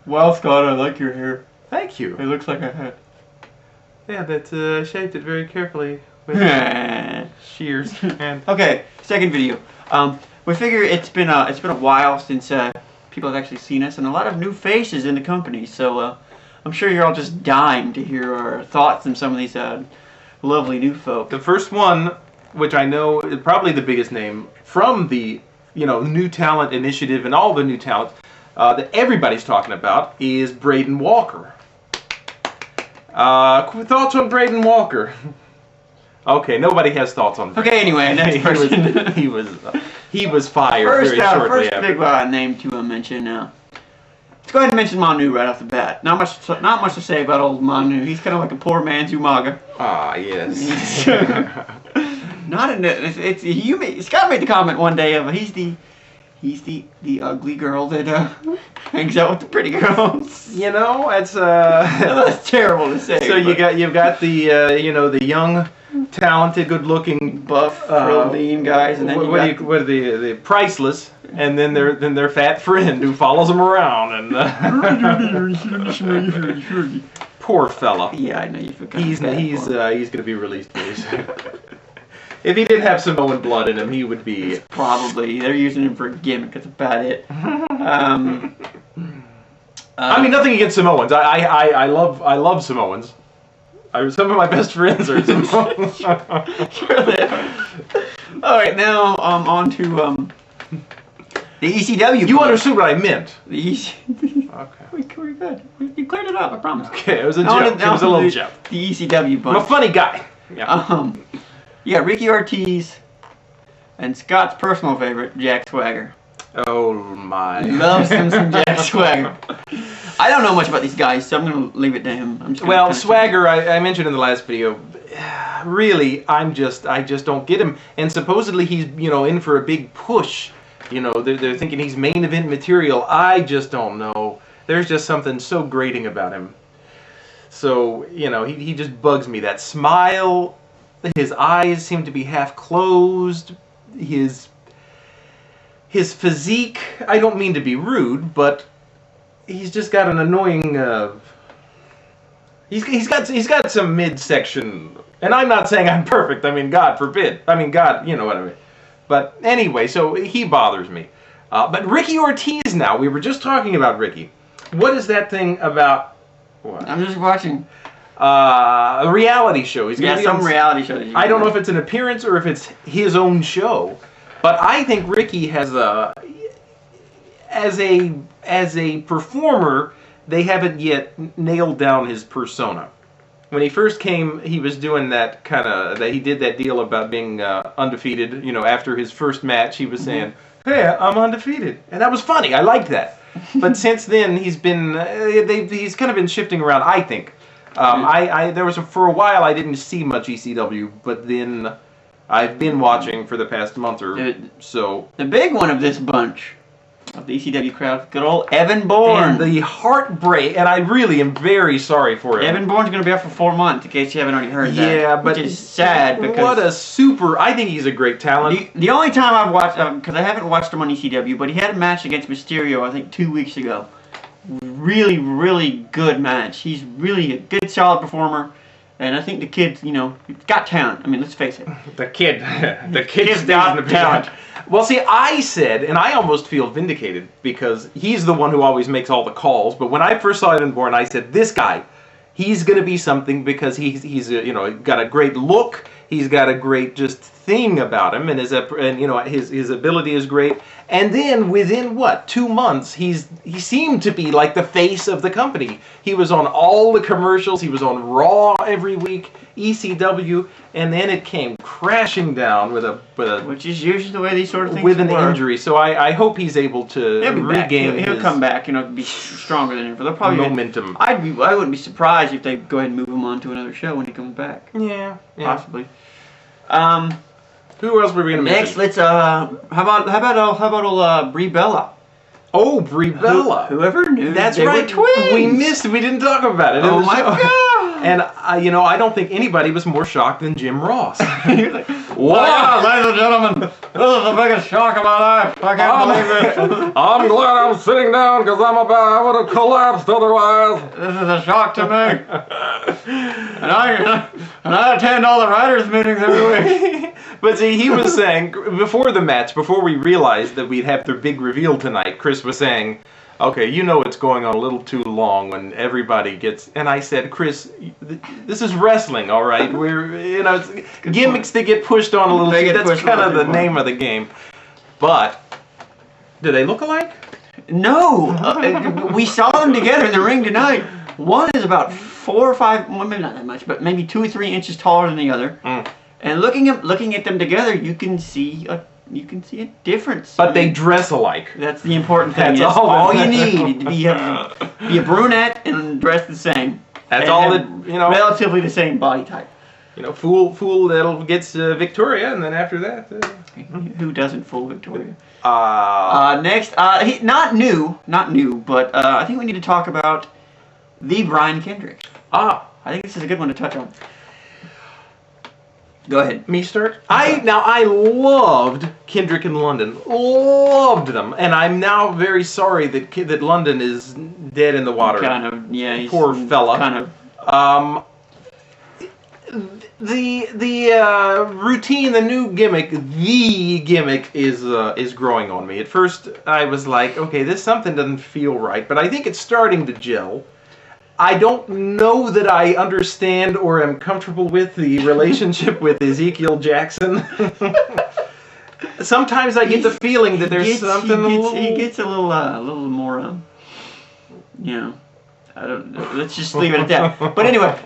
Well, Scott, I like your hair. Thank you. It looks like a hat. Yeah, that shaped it very carefully with shears. And Okay, second video. We figure it's been a while since people have actually seen us, and a lot of new faces in the company. So I'm sure you're all just dying to hear our thoughts on some of these lovely new folk. the first one, which I know is probably the biggest name from the new talent initiative and all the new talent that everybody's talking about, is Braden Walker. Thoughts on Braden Walker? Okay, nobody has thoughts on Braden. Okay, anyway, next person. he was fired very shortly first after. big name to mention. Let's go ahead and mention Manu right off the bat. Not much to say about old Manu. He's kind of like a poor man's Umaga. Ah, yes. Scott made the comment one day of he's the ugly girl that hangs out with the pretty girls. It's That's terrible to say. So you've got the the young, talented, good-looking, buff, real lean guys, and then what are the priceless, and then their fat friend who follows them around and poor fella. Yeah, I know you feel He's gonna be released very soon. If he did have Samoan blood in him, he would be. Probably. They're using him for a gimmick. That's about it. I mean, nothing against Samoans. I love Samoans. Some of my best friends are Samoans. Sure they are. All right, now on to the ECW. You understood what I meant. The ECW. Okay. We're good. You cleared it up. I promise. Okay, it was a joke. It was a little joke. The ECW bunch. I'm a funny guy. Yeah. You got Ricky Ortiz and Scott's personal favorite, Jack Swagger. Oh my. He loves him some Jack Swagger. I don't know much about these guys, so I'm going to leave it to him. Well, Swagger, I mentioned in the last video, really, I just don't get him. And supposedly he's, in for a big push. They're thinking he's main event material. I just don't know. There's just something so grating about him. So, he just bugs me. That smile, his eyes seem to be half closed. His physique, I don't mean to be rude, but he's just got an annoying. He's got some midsection, and I'm not saying I'm perfect. I mean, God forbid. I mean, God, you know what I mean. But anyway, so he bothers me. But Ricky Ortiz now. We were just talking about Ricky. What is that thing about? What? I'm just watching. A reality show. He's gonna be some reality show. I don't know if it's an appearance or if it's his own show, but I think Ricky has as a performer, they haven't yet nailed down his persona. When he first came, he was doing that he did that deal about being undefeated. After his first match, he was saying, "Hey, I'm undefeated," and that was funny. I liked that. But since then, he's kind of been shifting around. I think. For a while I didn't see much ECW, but then I've been watching for the past month or so. The big one of this bunch, of the ECW crowd, good old Evan Bourne. And the heartbreak, and I really am very sorry for him. Evan Bourne's going to be out for 4 months, in case you haven't already heard that. Yeah, but which is sad because I think he's a great talent. The only time I've watched, because I haven't watched him on ECW, but he had a match against Mysterio, I think 2 weeks ago. Really, really good match. He's really a good, solid performer, and I think the kid's, he's got talent. I mean, let's face it. The kid's got talent. Well, see, I said, and I almost feel vindicated because he's the one who always makes all the calls. But when I first saw Evan Bourne, I said, this guy, he's going to be something because he's got a great look. He's got a great just thing about him, and his ability is great. And then within 2 months, he seemed to be like the face of the company. He was on all the commercials. He was on Raw every week, ECW, and then it came crashing down with a which is usually the way these sort of things with an injury. So I hope he's able to regain. He'll come back, be stronger than ever. They'll probably momentum. I wouldn't be surprised if they go ahead and move him on to another show when he comes back. Yeah. Possibly. Who else were we gonna mention? Next, let's how about old Brie Bella? Oh, Brie Bella. Whoever knew That's they right. were twins. We didn't talk about it. Oh my God. And I don't think anybody was more shocked than Jim Ross. He was like, wow, ladies and gentlemen, this is the biggest shock of my life. I can't believe this. I'm glad I'm sitting down because I would have collapsed otherwise. This is a shock to me. And I attend all the writers' meetings every week. But see, he was saying, before the match, before we realized that we'd have the big reveal tonight, Chris was saying, okay, it's going on a little too long when everybody gets... And I said, Chris, this is wrestling, all right? It's gimmicks that get pushed on a little too. That's kind of the name of the game. But, do they look alike? No. We saw them together in the ring tonight. One is about 4 or 5, well, maybe not that much, but maybe 2 or 3 inches taller than the other. And looking at them together, you can see a difference. But they dress alike. That's the important thing. That's all you need to be a brunette and dress the same. That's all that Relatively the same body type. Fool that gets Victoria, and then after that, who doesn't fool Victoria? Next, not new, but I think we need to talk about the Brian Kendrick. I think this is a good one to touch on. Go ahead. Me start? I loved Kendrick and London. Loved them. And I'm now very sorry that London is dead in the water. Kind of, yeah. He's poor fella. Kind of. The routine, the new gimmick, is growing on me. At first, I was like, okay, something doesn't feel right. But I think it's starting to gel. I don't know that I understand or am comfortable with the relationship with Ezekiel Jackson. Sometimes I get the feeling that there's something. He gets a little more, let's just leave it at that. But anyway,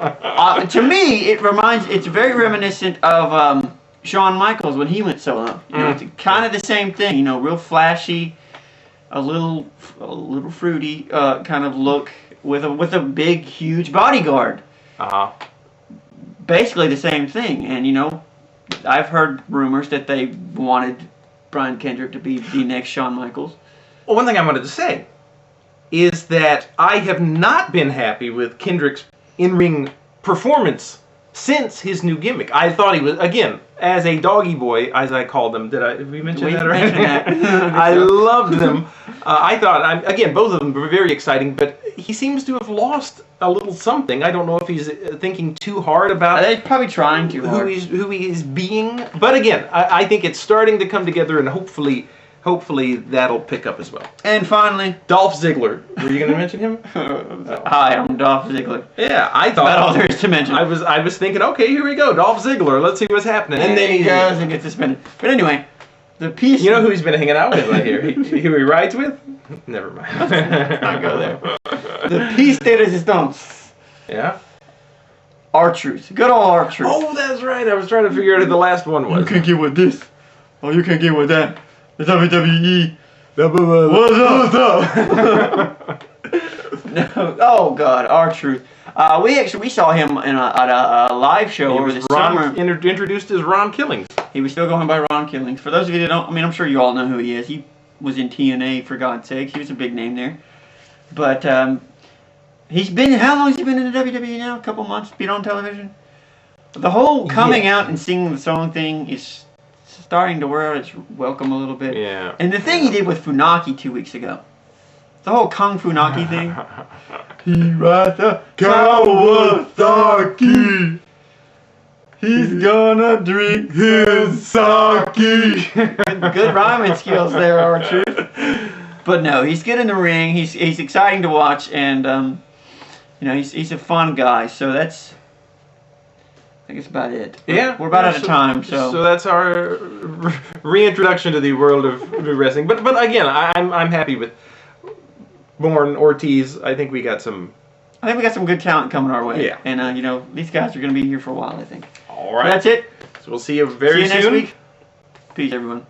to me, it's very reminiscent of Shawn Michaels when he went solo. It's kind of the same thing. Real flashy, a little fruity kind of look. With a big, huge bodyguard. Basically the same thing. And, I've heard rumors that they wanted Brian Kendrick to be the next Shawn Michaels. Well, one thing I wanted to say is that I have not been happy with Kendrick's in-ring performance since his new gimmick. I thought he was, again, as a doggy boy, as I called him. Did we mention that already? I loved them. I thought, again, both of them were very exciting, but he seems to have lost a little something. I don't know if he's thinking too hard about They're probably trying too hard. Who he is being. But again, I think it's starting to come together, and hopefully that'll pick up as well. And finally, Dolph Ziggler. Were you going to mention him? Hi, I'm Dolph Ziggler. Yeah, I thought. That's all there is to mention. I was thinking, okay, here we go, Dolph Ziggler. Let's see what's happening. And then he goes and gets suspended. But anyway, the piece. You know who he's been hanging out with right here? Who he rides with? Never mind. I'll go there. The piece de resistance. Yeah. R-Truth. Good old R-Truth. Oh, that's right. I was trying to figure out who the last one was. You can't get with this. Oh, you can't get with that. The WWE. What's up? No. Oh God, R-Truth. We saw him at a live show over the summer. Introduced as Ron Killings. He was still going by Ron Killings. For those of you that don't, I'm sure you all know who he is. He was in TNA, for God's sake. He was a big name there. But he's been, how long has he been in the WWE now? A couple months, been on television? The whole coming out and singing the song thing is starting to wear out its welcome a little bit. Yeah. And the thing he did with Funaki 2 weeks ago. The whole Kung Funaki thing. He rides the Kawasaki. He's gonna drink his sake. Good rhyming skills there, R-Truth. But no, he's good in the ring. He's exciting to watch, and he's a fun guy. So that's, I think it's about it. Yeah, we're about out of time. So that's our reintroduction to the world of wrestling. But again, I'm happy with Bourne, Ortiz. I think we got some good talent coming our way. Yeah. And these guys are going to be here for a while, I think. All right. So that's it. So we'll see you very soon. See you next week. Peace, everyone.